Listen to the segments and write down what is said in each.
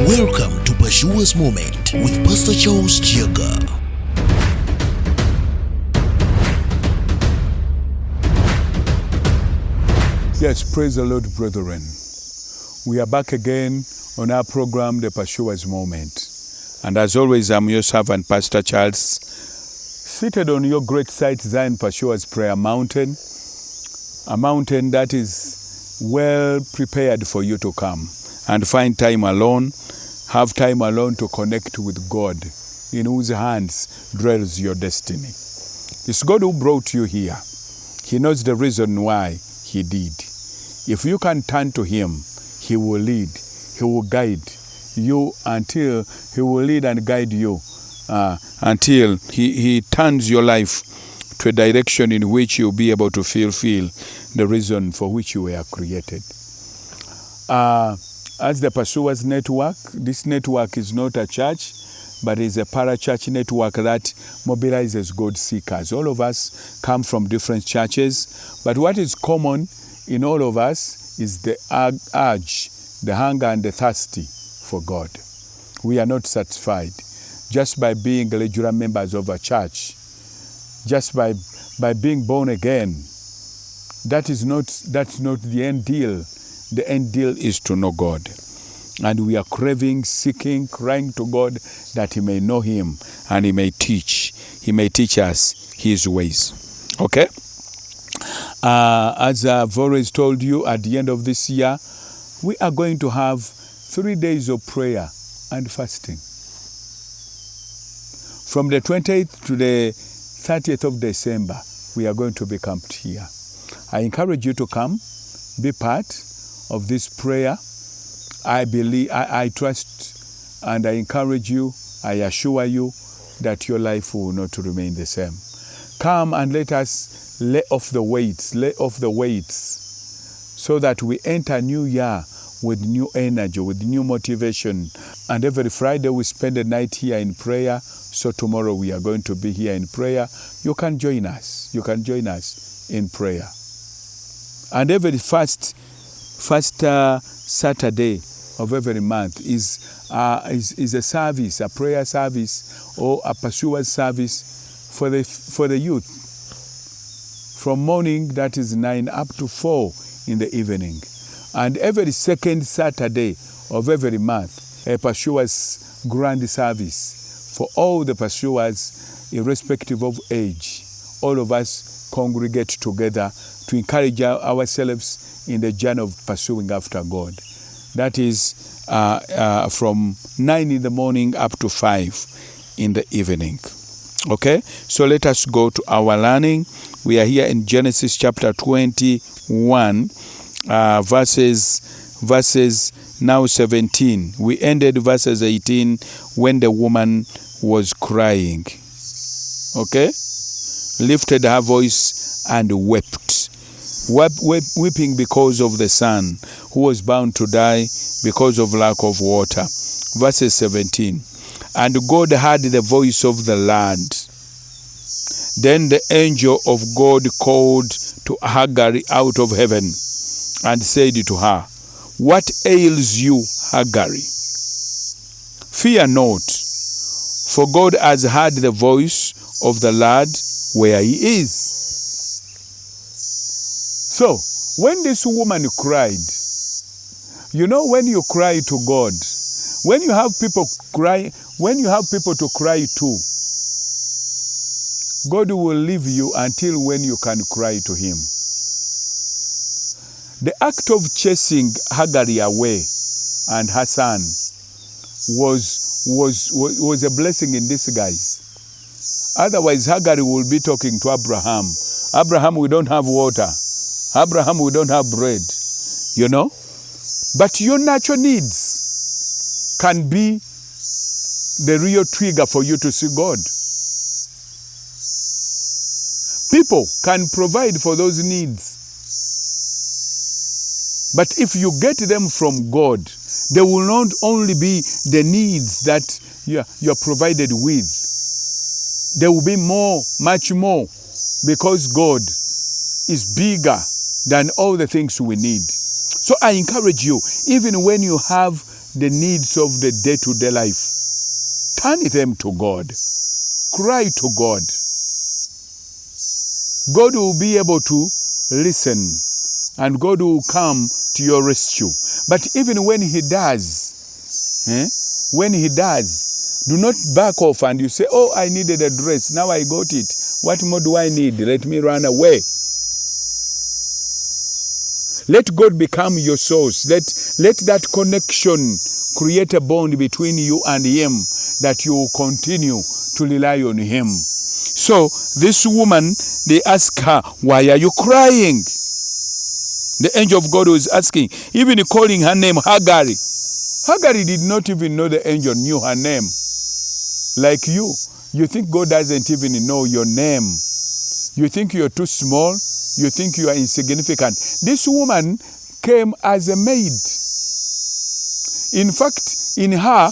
Welcome to Pashua's Moment with Pastor Charles Kiyaga. Yes, praise the Lord, brethren. We are back again on our program, the Pashua's Moment. And as always, I'm your servant, Pastor Charles, seated on your great site, Zion Pashua's Prayer Mountain, a mountain that is well prepared for you to come and find time alone, have time alone to connect with God, in whose hands dwells your destiny. It's God who brought you here. He knows the reason why He did. If you can turn to Him, He will lead, He will guide you until He will lead and guide you until He turns your life to a direction in which you'll be able to fulfill the reason for which you were created. As the Pursuers Network, this network is not a church, but is a parachurch network that mobilizes God seekers. All of us come from different churches, but what is common in all of us is the urge, the hunger and the thirsty for God. We are not satisfied just by being regular members of a church, just by being born again. That's not the end deal. The end deal is to know God. And we are craving, seeking, crying to God that He may know Him and He may teach us His ways. Okay? As I've always told you, at the end of this year, we are going to have 3 days of prayer and fasting. From the 28th to the 30th of December, we are going to be camped here. I encourage you to come, be part of this prayer. I believe, I trust, and I encourage you, I assure you that your life will not remain the same. Come and let us lay off the weights, so that we enter new year with new energy, with new motivation. And every Friday we spend the night here in prayer, so tomorrow we are going to be here in prayer. You can join us in prayer. And every first Saturday of every month is a service, a prayer service or a pursuer's service for the youth. From morning, that is 9 up to 4 in the evening. And every second Saturday of every month, a pursuer's grand service for all the pursuers, irrespective of age. All of us congregate together to encourage ourselves in the journey of pursuing after God. That is from 9 in the morning up to 5 in the evening. Okay? So let us go to our learning. We are here in Genesis chapter 21, verses now 17. We ended verses 18 when the woman was crying. Okay? Lifted her voice and wept. Weeping because of the son who was bound to die because of lack of water. Verses 17. And God heard the voice of the land. Then the angel of God called to Hagar out of heaven and said to her, What ails you, Hagar? Fear not, for God has heard the voice of the lad where he is. So, when this woman cried, you know, when you cry to God, when you have people to cry to, God will leave you until when you can cry to Him. The act of chasing Hagar away and her son was a blessing in disguise. Otherwise, Hagar will be talking to Abraham. Abraham, we don't have water. Abraham, we don't have bread. You know? But your natural needs can be the real trigger for you to see God. People can provide for those needs. But if you get them from God, they will not only be the needs that you're provided with. There will be more, much more, because God is bigger than all the things we need. So I encourage you, even when you have the needs of the day-to-day life, turn them to God. Cry to God. God will be able to listen, and God will come to your rescue. But even when he does, do not back off and you say, oh, I needed a dress, now I got it. What more do I need? Let me run away. Let God become your source. Let that connection create a bond between you and him, that you will continue to rely on him. So this woman, they ask her, why are you crying? The angel of God was asking, even calling her name Hagar. Hagar did not even know the angel knew her name. Like you think God doesn't even know your name. You think you're too small. You think you are insignificant. This woman came as a maid. In fact, in her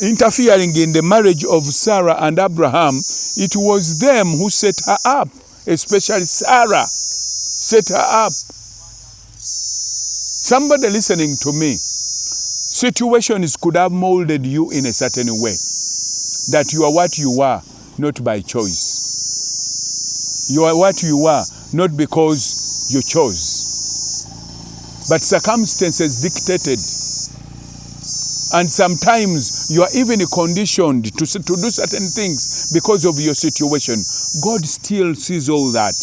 interfering in the marriage of Sarah and Abraham, it was them who set her up, especially Sarah set her up. Somebody listening to me, situations could have molded you in a certain way, that you are what you are, not by choice. You are what you are, not because you chose, but circumstances dictated. And sometimes you are even conditioned to do certain things because of your situation. God still sees all that.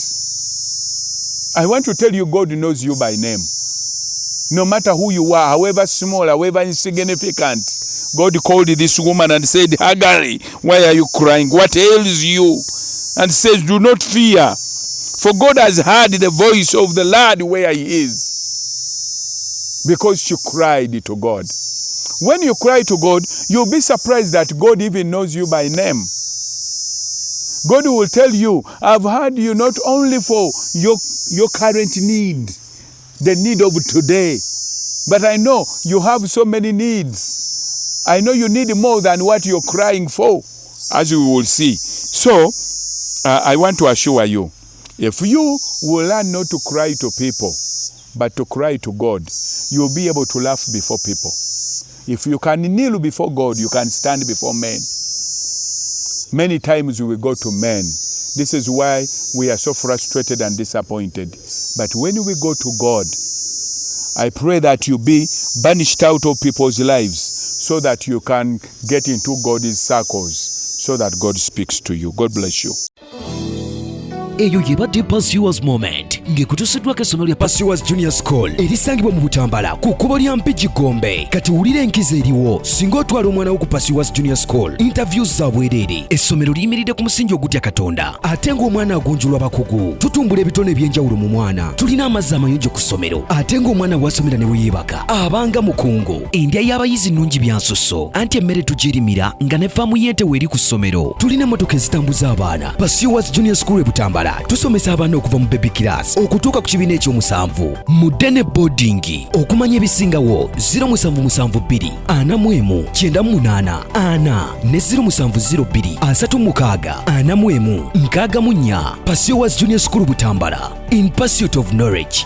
I want to tell you, God knows you by name. No matter who you are, however small, however insignificant, God called this woman and said, Hagar, why are you crying? What ails you? And says, do not fear, for God has heard the voice of the lad where he is. Because she cried to God. When you cry to God, you'll be surprised that God even knows you by name. God will tell you, I've heard you not only for your current need, the need of today, but I know you have so many needs. I know you need more than what you're crying for, as we will see. So, I want to assure you, if you will learn not to cry to people, but to cry to God, you'll be able to laugh before people. If you can kneel before God, you can stand before men. Many times we go to men. This is why we are so frustrated and disappointed. But when we go to God, I pray that you be banished out of people's lives so that you can get into God's circles, so that God speaks to you. God bless you. Eyo yebadde Pursuers Moment ng'ekutusiddwako essomero lya Pursuers Junior School erisangibwa mu Butambala ku kkubo lya Mpigi Gombe. Kati wulira enkiza eriwo singa otwala omwana wo ku Pursuers Junior School. Interviews za bwereere. Essomero liyimiridde ku musingi ogutya Katonda ate ng'omwana agonjulwa bakugu. Tutumbula ebitone eby'enjawulo mu mwana. Tulina amazzi amayonjo ku ssomero ate ng'omwana w'asomera ne weyeebaka abanga mukungu. Endya y'abayizi nnungi byansusso anti emmere tugirimira nga ne faamu y'ente weeri ku ssomero. Tulina emmotoka ezitambuza abaana. Pursuers Junior School e Butambala tusomesa abaana okuva mu baby class okutuuka ku kibiina ekyomusanvu. Mudde boarding okumanya ebisingawo 0772 41 98 4 ne 0702 36 41 64. Pursuers Junior School Butambala, in pursuit of knowledge.